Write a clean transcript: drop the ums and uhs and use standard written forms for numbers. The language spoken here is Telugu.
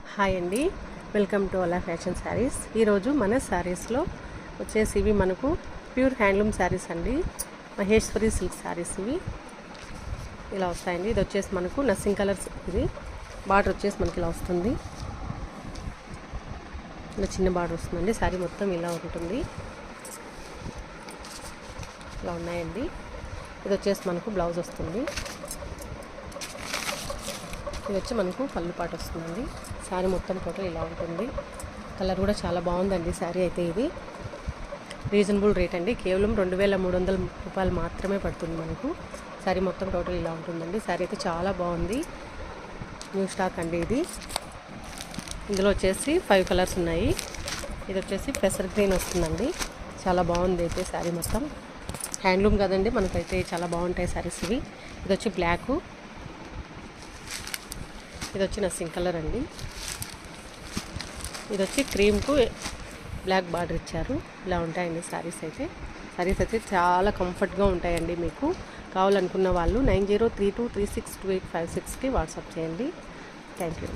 హాయ్ అండి, వెల్కమ్ టు అలా ఫ్యాషన్ శారీస్. ఈరోజు మన శారీస్లో వచ్చేసి ఇవి మనకు ప్యూర్ హ్యాండ్లూమ్ శారీస్ అండి. మహేశ్వరి సిల్క్ శారీస్ ఇవి ఇలా వస్తాయండి. ఇది వచ్చేసి మనకు నస్సింగ్ కలర్స్, ఇది బార్డర్ వచ్చేసి మనకి ఇలా వస్తుంది. ఇలా చిన్న బార్డర్ వస్తుందండి. శారీ మొత్తం ఇలా ఉంటుంది. ఇలా ఉన్నాయండి. ఇది వచ్చేసి మనకు బ్లౌజ్ వస్తుంది. ఇది వచ్చి మనకు పళ్ళు పాటు వస్తుందండి. శారీ మొత్తం టోటల్ ఇలా ఉంటుంది. కలర్ కూడా చాలా బాగుందండి. శారీ అయితే ఇది రీజనబుల్ రేట్ అండి. కేవలం 2300 రూపాయలు మాత్రమే పడుతుంది మనకు. శారీ మొత్తం టోటల్ ఇలా ఉంటుందండి. శారీ అయితే చాలా బాగుంది. న్యూ స్టాక్ అండి ఇది. ఇందులో వచ్చేసి 5 కలర్స్ ఉన్నాయి. ఇది వచ్చేసి పెసర్ గ్రీన్ వస్తుందండి. చాలా బాగుంది అయితే శారీ మొత్తం. హ్యాండ్లూమ్ కదండి, మనకైతే చాలా బాగుంటాయి శారీస్ ఇవి. ఇది వచ్చి బ్లాకు, ఇది వచ్చి నస్సింగ్ కలర్ అండి. ఇది వచ్చి క్రీమ్కు బ్లాక్ బార్డర్ ఇచ్చారు. ఇలా ఉంటాయండి శారీస్ అయితే చాలా కంఫర్ట్గా ఉంటాయండి. మీకు కావాలనుకున్న వాళ్ళు 9032362856కి వాట్సాప్ చేయండి. Thank you.